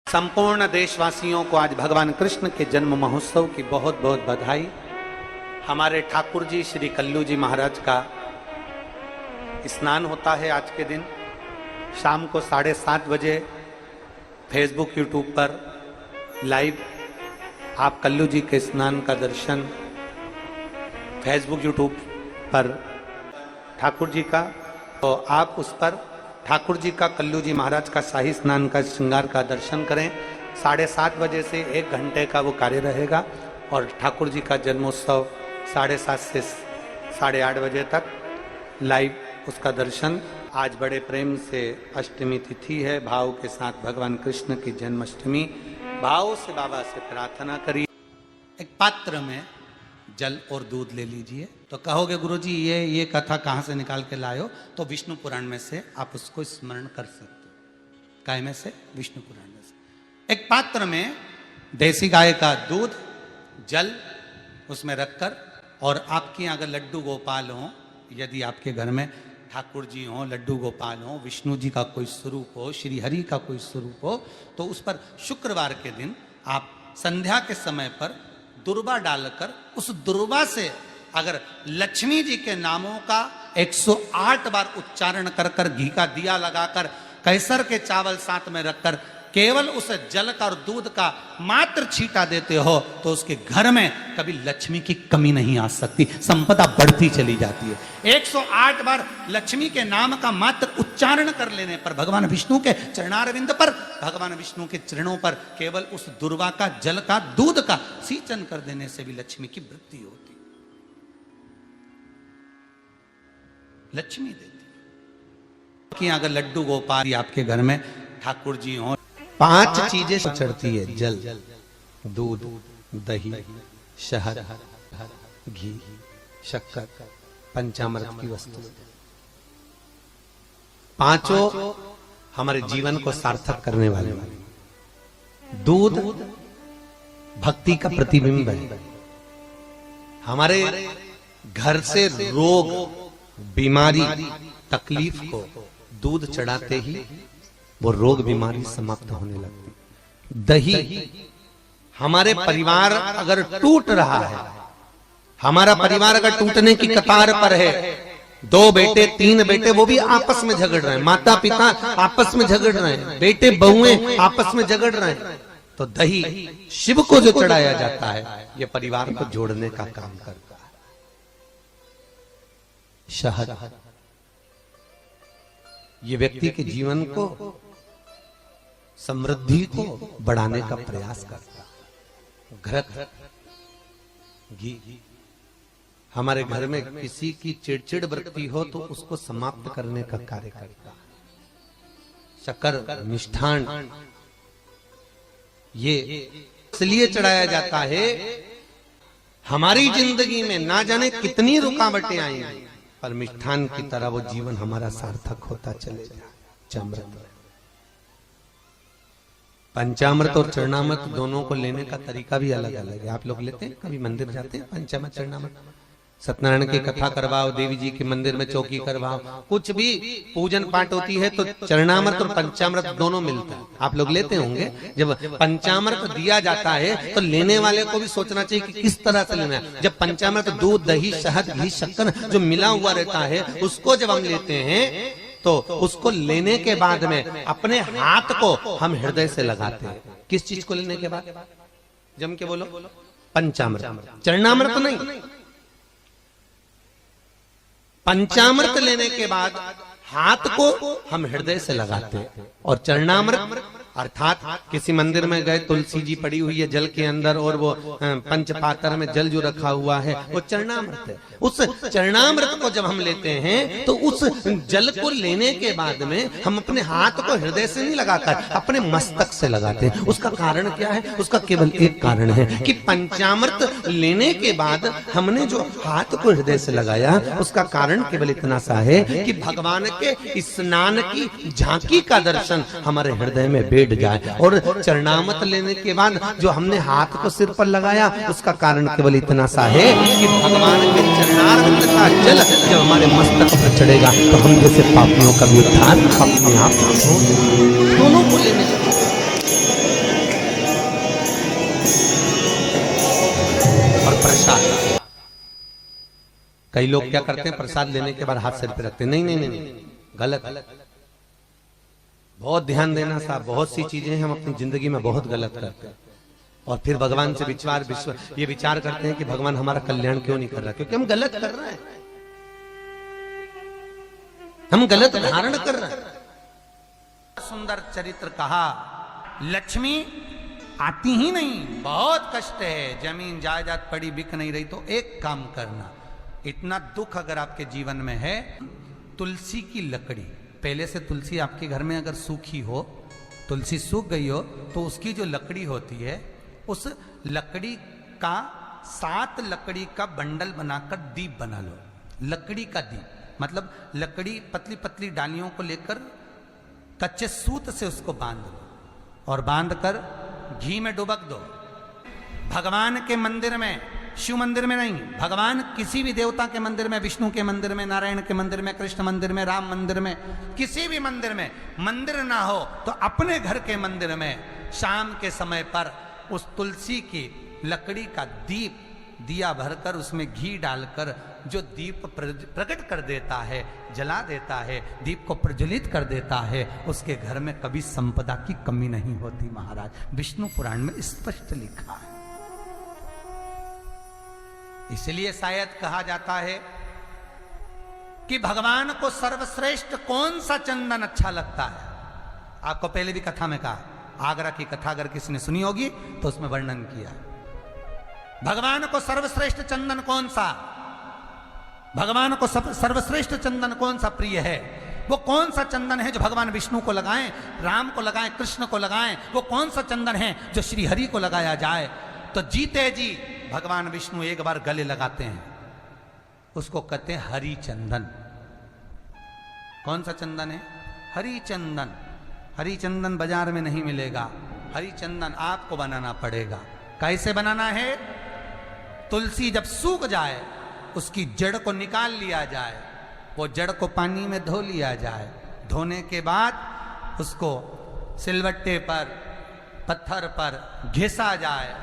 संपूर्ण देशवासियों को आज भगवान कृष्ण के जन्म महोत्सव की बहुत बहुत बधाई। हमारे ठाकुर जी श्री कल्लू जी महाराज का स्नान होता है आज के दिन शाम को 7:30 बजे फेसबुक यूट्यूब पर लाइव आप कल्लू जी के स्नान का दर्शन फेसबुक यूट्यूब पर ठाकुर जी का, तो आप उस पर ठाकुर जी का कल्लू जी महाराज का शाही स्नान का श्रृंगार का दर्शन करें। 7:30 बजे से 1 घंटे का वो कार्य रहेगा और ठाकुर जी का जन्मोत्सव 7:30 से 8:30 बजे तक लाइव उसका दर्शन। आज बड़े प्रेम से अष्टमी तिथि है, भाव के साथ भगवान कृष्ण की जन्माष्टमी भाव से बाबा से प्रार्थना करिए। एक पात्र में जल और दूध ले लीजिए। तो कहोगे गुरुजी ये कथा कहाँ से निकाल के लाए हो? तो विष्णु पुराण में से आप उसको स्मरण कर सकते हो। काय में से? विष्णु पुराण में से। एक पात्र में देसी गाय का दूध जल उसमें रखकर, और आपके अगर लड्डू गोपाल हो, यदि आपके घर में ठाकुर जी हो, लड्डू गोपाल हो, विष्णु जी का कोई स्वरूप हो, श्री हरि का कोई स्वरूप हो, तो उस पर शुक्रवार के दिन आप संध्या के समय पर दुर्वा डालकर उस दुर्वा से अगर लक्ष्मी जी के नामों का 108 बार उच्चारण कर कर घी का दिया लगाकर कैसर के चावल साथ में रखकर केवल उस जल का और दूध का मात्र छींटा देते हो तो उसके घर में कभी लक्ष्मी की कमी नहीं आ सकती, संपदा बढ़ती चली जाती है। 108 बार लक्ष्मी के नाम का मात्र उच्चारण कर लेने पर भगवान विष्णु के चरणारविंद पर, भगवान विष्णु के चरणों पर केवल उस दुर्वा का जल का दूध का सींचन कर देने से भी लक्ष्मी की वृद्धि होती, लक्ष्मी देती। कि अगर लड्डू गोपाल आपके घर में ठाकुर जी हो, 5 चीजें चढ़ती है, जल, दूध, दही, शहद, घी, शक्कर, पंचामृत की वस्तु, पांचों हमारे जीवन को सार्थक करने वाले। दूध भक्ति का प्रतिबिंब है। हमारे घर से रोग, बीमारी, तकलीफ को दूध चढ़ाते ही वो रोग बीमारी समाप्त होने लगती। दही, हमारे परिवार अगर टूट रहा है, हमारा परिवार अगर टूटने की कतार पर है, 2 बेटे 3 बेटे वो भी आपस में झगड़ रहे हैं, माता पिता आपस में झगड़ रहे हैं, बेटे बहुएं आपस में झगड़ रहे हैं, तो दही शिव को जो चढ़ाया जाता है ये परिवार को जोड़ने का काम करता है। शहद ये व्यक्ति के जीवन को, समृद्धि को बढ़ाने का प्रयास करता है। घृत, घी, हमारे घर में किसी की चिड़चिड़ वृत्ति हो तो उसको समाप्त करने का कार्य करता है। शक्कर, मिष्ठान, ये इसलिए चढ़ाया जाता है, हमारी जिंदगी में ना जाने कितनी रुकावटें आई, पर मिष्ठान की तरह वो जीवन हमारा सार्थक होता चले जाए। पंचामृत और चरणामृत दोनों को लेने का तरीका भी अलग अलग है। आप लोग लेते हैं, कभी मंदिर जाते हैं, पंचामृत चरणामृत, सत्यनारायण की कथा करवाओ, देवी जी के मंदिर में चौकी करवाओ, कुछ भी पूजन पाठ होती है तो चरणामृत और पंचामृत दोनों मिलता है। आप लोग लेते होंगे। जब पंचामृत दिया जाता है तो लेने वाले को भी सोचना चाहिए कि किस तरह से लेना है। जब पंचामृत दूध, दही, शहद, घी, शक्कर जो मिला हुआ रहता है उसको जब हम लेते हैं तो उसको लेने के बाद में अपने हाथ को हम हृदय से लगाते हैं। किस चीज को लेने के बाद? जम के बोलो। पंचामृत, चरणामृत नहीं। पंचामृत लेने के बाद हाथ को हम हृदय से लगाते हैं। और चरणामृत अर्थात किसी मंदिर में गए, तुलसी जी पड़ी हुई है जल के अंदर और वो पंचपात्र में जल जो रखा हुआ है वो चरणामृत है। उस चरणामृत को जब हम लेते हैं तो उस जल को लेने के बाद में हम अपने हाथ को हृदय से नहीं लगाकर अपने मस्तक से लगाते हैं। उसका कारण क्या है? उसका केवल एक कारण है कि पंचामृत लेने के बाद हमने जो हाथ को हृदय से लगाया उसका कारण केवल इतना सा है कि भगवान के स्नान की झांकी का दर्शन हमारे हृदय में बैठ जाए। और चरणामृत लेने के बाद जो हमने हाथ को सिर पर लगाया उसका कारण केवल इतना सा है कि भगवान के चरणारविंद का जल जब हमारे मस्तक पर चढ़ेगा तो हम जैसे पापियों का भी उद्धार अपने आप हो। दोनों को लेने कई लोग क्या करते हैं, प्रसाद लेने के बाद हाथ सिर पे रखते हैं। नहीं नहीं नहीं, नहीं, गलत। बहुत ध्यान देना साहब, बहुत सी चीजें हम अपनी जिंदगी में बहुत गलत करते हैं और फिर भगवान से ये विचार करते हैं कि भगवान हमारा कल्याण क्यों नहीं कर रहा, क्योंकि हम गलत कर रहे हैं, हम गलत धारण कर रहे हैं। सुंदर चरित्र कहा, लक्ष्मी आती ही नहीं, बहुत कष्ट है, जमीन जायदाद पड़ी बिक नहीं रही, तो एक काम करना, इतना दुख अगर आपके जीवन में है, तुलसी की लकड़ी, पहले से तुलसी आपके घर में अगर सूखी हो, तुलसी सूख गई हो, तो उसकी जो लकड़ी होती है, उस लकड़ी का 7 लकड़ी का बंडल बनाकर दीप बना लो। लकड़ी का दीप मतलब लकड़ी पतली पतली डालियों को लेकर कच्चे सूत से उसको बांध दो और बांधकर घी में डुबक दो। भगवान के मंदिर में, शिव मंदिर में नहीं, भगवान किसी भी देवता के मंदिर में, विष्णु के मंदिर में, नारायण के मंदिर में, कृष्ण मंदिर में, राम मंदिर में, किसी भी मंदिर में, मंदिर ना हो तो अपने घर के मंदिर में शाम के समय पर उस तुलसी की लकड़ी का दीप, दिया भरकर उसमें घी डालकर जो दीप प्रकट कर देता है, जला देता है, दीप को प्रज्वलित कर देता है, उसके घर में कभी संपदा की कमी नहीं होती महाराज। विष्णु पुराण में स्पष्ट लिखा है। इसलिए शायद कहा जाता है कि भगवान को सर्वश्रेष्ठ कौन सा चंदन अच्छा लगता है। आपको पहले भी कथा में कहा, आगरा की कथा अगर किसी ने सुनी होगी तो उसमें वर्णन किया, भगवान को सर्वश्रेष्ठ चंदन कौन सा, भगवान को सर्वश्रेष्ठ चंदन कौन सा प्रिय है, वो कौन सा चंदन है जो भगवान विष्णु को लगाएं, राम को लगाएं, कृष्ण को लगाएं, वो कौन सा चंदन है जो श्री हरि को लगाया जाए। तो जीते जी भगवान विष्णु एक बार गले लगाते हैं, उसको कहते हैं हरि चंदन। कौन सा चंदन है? हरि चंदन। हरि चंदन बाजार में नहीं मिलेगा, हरि चंदन आपको बनाना पड़ेगा। कैसे बनाना है? तुलसी जब सूख जाए उसकी जड़ को निकाल लिया जाए, वो जड़ को पानी में धो लिया जाए, धोने के बाद उसको सिलवट्टे पर, पत्थर पर घिसा जाए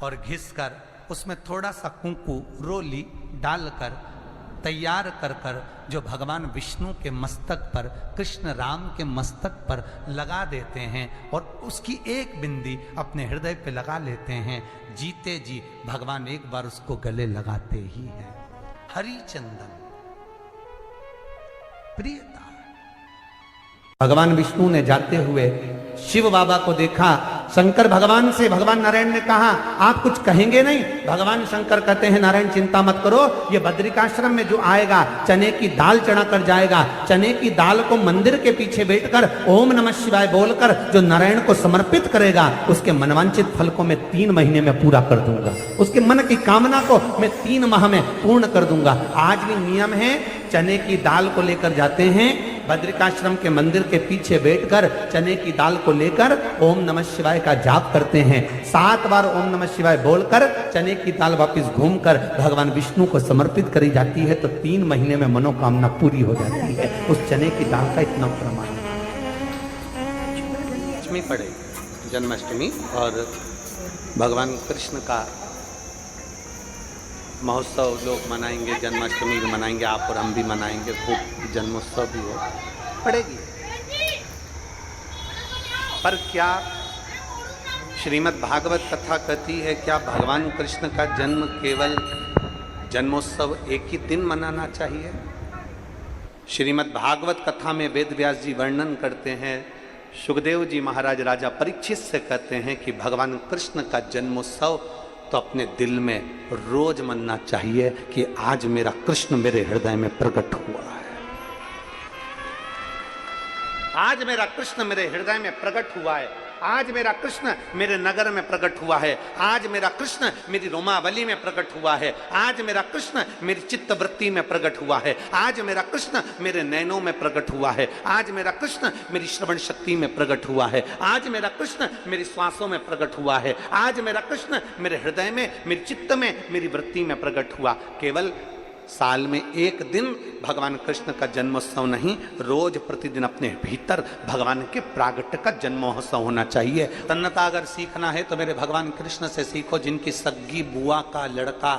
और घिसकर उसमें थोड़ा सा कुंकू, रोली डालकर तैयार कर कर जो भगवान विष्णु के मस्तक पर, कृष्ण राम के मस्तक पर लगा देते हैं और उसकी एक बिंदी अपने हृदय पे लगा लेते हैं। जीते जी भगवान एक बार उसको गले लगाते ही हैं। हरि चंदन प्रियता। भगवान विष्णु ने जाते हुए शिव बाबा को देखा, शंकर भगवान से, भगवान नारायण ने कहा आप कुछ कहेंगे नहीं? भगवान शंकर कहते हैं नारायण चिंता मत करो, ये बद्रिकाश्रम में जो आएगा चने की दाल चढ़ा कर जाएगा, चने की दाल को मंदिर के पीछे बैठकर ओम नमः शिवाय बोलकर जो नारायण को समर्पित करेगा, उसके मनवांचित फल को मैं 3 महीने में पूरा कर दूंगा, उसके मन की कामना को मैं 3 माह में पूर्ण कर दूंगा। आज भी नियम है, चने की दाल को लेकर जाते हैं, बद्रिकाश्रम के मंदिर के पीछे बैठकर चने की दाल को लेकर ओम नमः शिवाय का जाप करते हैं। 7 बार ओम नमः शिवाय बोलकर चने की दाल वापस घूमकर भगवान विष्णु को समर्पित करी जाती है, तो 3 महीने में मनोकामना पूरी हो जाती है। उस चने की दाल का इतना प्रमाण है। अष्टमी पड़ेगी, जन्माष्टमी, और भगवान कृष्ण का महोत्सव लोग मनाएंगे, जन्माष्टमी भी मनाएंगे, आप और हम भी मनाएंगे, खूब जन्मोत्सव भी हो पड़ेगी। पर क्या श्रीमद् भागवत कथा कहती है, क्या भगवान कृष्ण का जन्म केवल जन्मोत्सव एक ही दिन मनाना चाहिए? श्रीमद् भागवत कथा में वेद व्यास जी वर्णन करते हैं, सुखदेव जी महाराज राजा परीक्षित से कहते हैं कि भगवान कृष्ण का जन्मोत्सव तो अपने दिल में रोज मनना चाहिए कि आज मेरा कृष्ण मेरे हृदय में प्रकट हुआ है, आज मेरा कृष्ण मेरे हृदय में प्रकट हुआ है, आज मेरा कृष्ण मेरे नगर में प्रकट हुआ है, आज मेरा कृष्ण मेरी रोमावली में प्रकट हुआ है, आज मेरा कृष्ण मेरी चित्तवृत्ति में प्रकट हुआ है, आज मेरा कृष्ण मेरे नैनों में प्रकट हुआ है, आज मेरा कृष्ण मेरी श्रवण शक्ति में प्रकट हुआ है, आज मेरा कृष्ण मेरी श्वासों में प्रकट हुआ है, आज मेरा कृष्ण मेरे हृदय में, मेरे चित्त में, मेरी वृत्ति में प्रकट हुआ। केवल साल में एक दिन भगवान कृष्ण का जन्मोत्सव नहीं, रोज प्रतिदिन अपने भीतर भगवान के प्रागट्य का जन्मोत्सव होना चाहिए। तन्नता अगर सीखना है तो मेरे भगवान कृष्ण से सीखो, जिनकी सग्गी बुआ का लड़का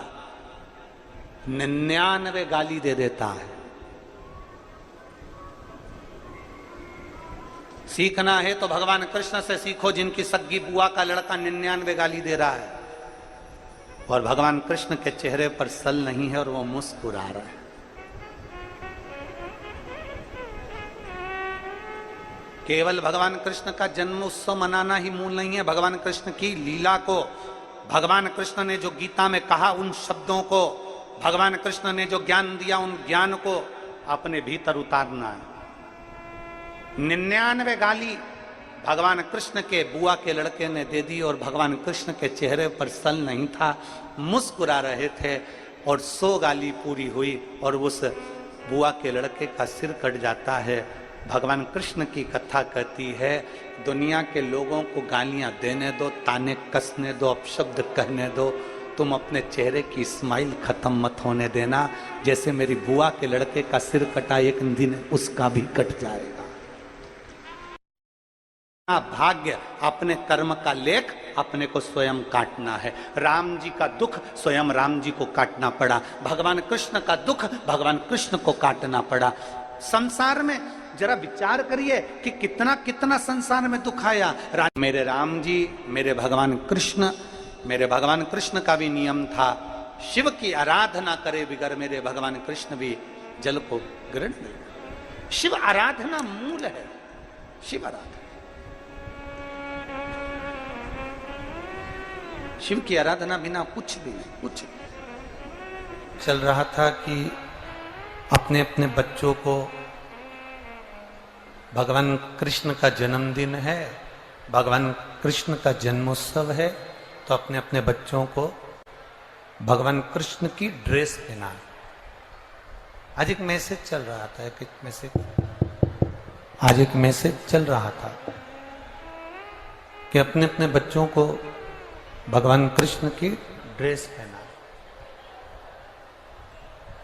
99 गाली दे देता है। सीखना है तो भगवान कृष्ण से सीखो, जिनकी सग्गी बुआ का लड़का 99 गाली दे रहा है और भगवान कृष्ण के चेहरे पर सल नहीं है और वो मुस्कुरा रहा है। केवल भगवान कृष्ण का जन्म उत्सव मनाना ही मूल नहीं है। भगवान कृष्ण की लीला को, भगवान कृष्ण ने जो गीता में कहा उन शब्दों को, भगवान कृष्ण ने जो ज्ञान दिया उन ज्ञान को अपने भीतर उतारना है। 99 गाली भगवान कृष्ण के बुआ के लड़के ने दे दी और भगवान कृष्ण के चेहरे पर सल नहीं था, मुस्कुरा रहे थे और 100 गाली पूरी हुई और उस बुआ के लड़के का सिर कट जाता है। भगवान कृष्ण की कथा कहती है, दुनिया के लोगों को गालियां देने दो, ताने कसने दो, अपशब्द कहने दो, तुम अपने चेहरे की स्माइल खत्म मत होने देना। जैसे मेरी बुआ के लड़के का सिर कटा, एक दिन उसका भी कट जाएगा। भाग्य अपने कर्म का लेख अपने को स्वयं काटना है। राम जी का दुख स्वयं राम जी को काटना पड़ा, भगवान कृष्ण का दुख भगवान कृष्ण को काटना पड़ा। संसार में जरा विचार करिए कि कितना कितना संसार में दुख आया। मेरे राम जी, मेरे भगवान कृष्ण का भी नियम था, शिव की आराधना करे बिगर मेरे भगवान कृष्ण भी जल को ग्रहण नहीं। शिव आराधना मूल है, शिव आराधना। शिव की आराधना बिना कुछ भी नहीं, कुछ नहीं। चल रहा था कि अपने अपने बच्चों को, भगवान कृष्ण का जन्मदिन है, भगवान कृष्ण का जन्मोत्सव है, तो अपने अपने बच्चों को भगवान कृष्ण की ड्रेस पहना। आज एक मैसेज चल रहा था, आज एक मैसेज चल रहा था कि अपने अपने बच्चों को भगवान कृष्ण की ड्रेस पहना।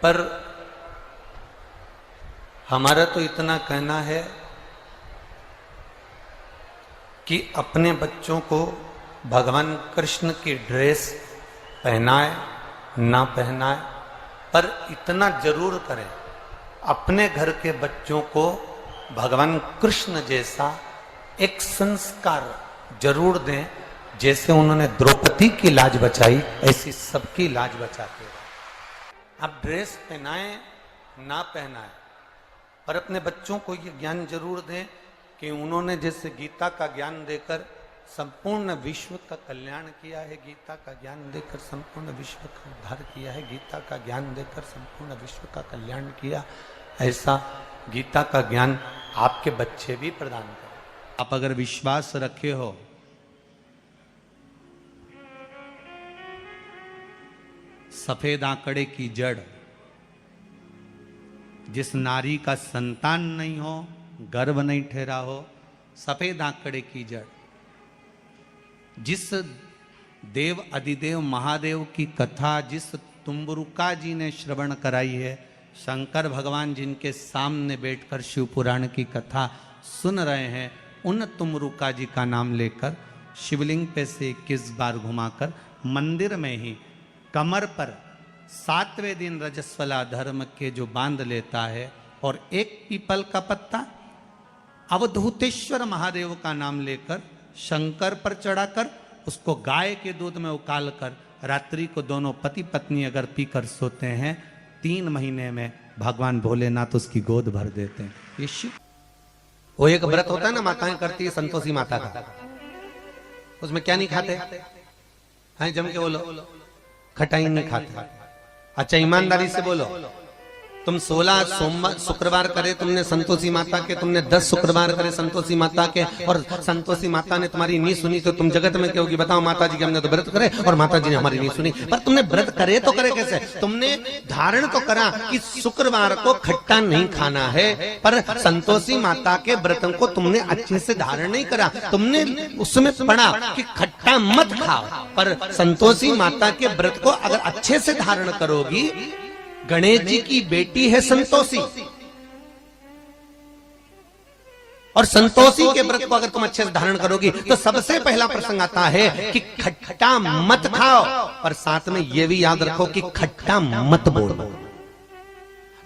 पर हमारा तो इतना कहना है कि अपने बच्चों को भगवान कृष्ण की ड्रेस पहनाए ना पहनाए, पर इतना जरूर करें, अपने घर के बच्चों को भगवान कृष्ण जैसा एक संस्कार जरूर दें। जैसे उन्होंने द्रौपदी की लाज बचाई, ऐसी सबकी लाज बचाते रहे। आप ड्रेस पहनाएं ना पहनाएं, पर अपने बच्चों को ये ज्ञान जरूर दें कि उन्होंने जैसे गीता का ज्ञान देकर संपूर्ण विश्व का कल्याण किया है, गीता का ज्ञान देकर संपूर्ण विश्व का उद्धार किया है, गीता का ज्ञान देकर संपूर्ण विश्व का कल्याण किया, ऐसा गीता का ज्ञान आपके बच्चे भी प्रदान करें। आप अगर विश्वास रखे हो, सफेद आंकड़े की जड़, जिस नारी का संतान नहीं हो, गर्भ नहीं ठहरा हो, सफेद आंकड़े की जड़, जिस देव अधिदेव महादेव की कथा जिस तुम्बरुका जी ने श्रवण कराई है, शंकर भगवान जिनके सामने बैठकर शिव पुराण की कथा सुन रहे हैं, उन तुमरुका जी का नाम लेकर शिवलिंग पे से 21 बार घुमाकर मंदिर में ही कमर पर 7वें दिन रजस्वला धर्म के जो बांध लेता है और एक पीपल का पत्ता अवधूतेश्वर महादेव का नाम लेकर शंकर पर चढ़ाकर उसको गाय के दूध में उकाल कर रात्रि को दोनों पति पत्नी अगर पीकर सोते हैं, 3 महीने में भगवान भोलेनाथ उसकी गोद भर देते हैं। ये शिव, वो एक व्रत होता है ना, माताएं करती है संतोषी माता का, उसमें क्या नहीं खाते हैं, जम के बोलो, खटाई नहीं खाते। अच्छा ईमानदारी से बोलो, तुम 16 सोमवार शुक्रवार करे तुमने संतोषी माता के, तुमने 10 शुक्रवार करे संतोषी माता के, और संतोषी माता ने तुम्हारी नहीं सुनी तो तुम जगत में कहोगी बताओ माता जी के हमने तो व्रत करे और माता जी ने हमारी नहीं सुनी। पर तुमने व्रत करे तो करे कैसे? तुमने धारण तो करा कि शुक्रवार को खट्टा नहीं खाना है, पर संतोषी माता के व्रत को तुमने अच्छे से धारण नहीं करा। तुमने उसमें पढ़ा कि खट्टा मत खाओ, पर संतोषी माता के व्रत को अगर अच्छे से धारण करोगी, गणेश जी की बेटी है संतोषी और संतोषी के व्रत को अगर तुम अच्छे से धारण करोगी तो सबसे पहला प्रसंग आता है कि खट्टा मत खाओ, और साथ में यह भी याद रखो कि खट्टा मत बोलो।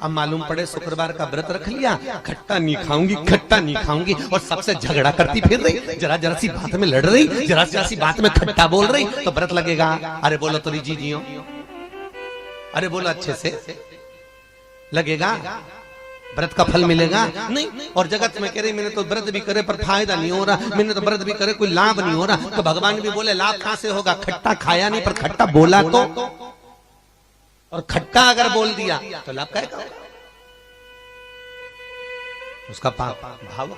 अब मालूम पड़े शुक्रवार का व्रत रख लिया, खट्टा नहीं खाऊंगी, खट्टा नहीं खाऊंगी, और सबसे झगड़ा करती फिर रही, जरा जरा सी बात में लड़ रही, जरा जरा सी बात में खट्टा बोल रही, तो व्रत लगेगा? अरे बोलो तो जी जियो, अरे बोलो अच्छे से, लगेगा? व्रत का फल मिलेगा? नहीं। और जगत में कह रही मैंने तो व्रत भी करे पर फायदा नहीं हो रहा, मैंने तो व्रत भी करे कोई लाभ नहीं हो रहा, तो भगवान भी बोले लाभ कहां से होगा? खट्टा खाया नहीं पर खट्टा बोला तो, और खट्टा अगर बोल दिया तो लाभ क्या होगा? उसका पाप भाव।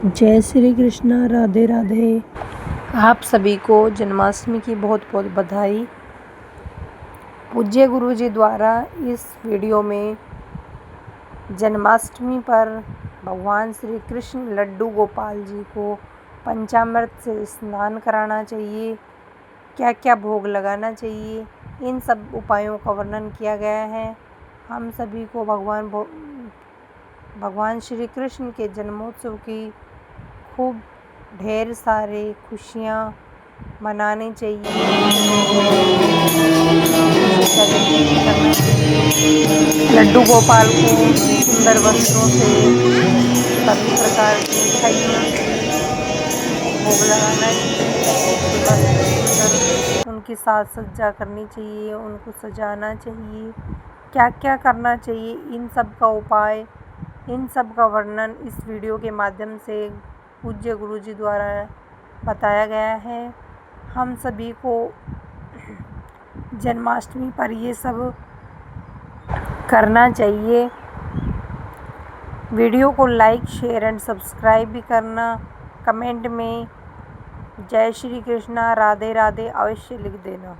जय श्री कृष्ण, राधे राधे। आप सभी को जन्माष्टमी की बहुत बहुत बधाई। पूज्य गुरु जी द्वारा इस वीडियो में जन्माष्टमी पर भगवान श्री कृष्ण लड्डू गोपाल जी को पंचामृत से स्नान कराना चाहिए, क्या क्या भोग लगाना चाहिए, इन सब उपायों का वर्णन किया गया है। हम सभी को भगवान श्री कृष्ण के जन्मोत्सव की खूब ढेर सारे खुशियाँ मनानी चाहिए, लड्डू गोपाल को सुंदर वस्त्रों से, सभी प्रकार की मिठाइयों से भोग लगाना चाहिए, उनकी साज सज्जा करनी चाहिए, उनको सजाना चाहिए, क्या क्या करना चाहिए, इन सब का उपाय, इन सब का वर्णन इस वीडियो के माध्यम से पूज्य गुरु जी द्वारा बताया गया है। हम सभी को जन्माष्टमी पर ये सब करना चाहिए। वीडियो को लाइक, शेयर एंड सब्सक्राइब भी करना। कमेंट में जय श्री कृष्णा, राधे राधे अवश्य लिख देना।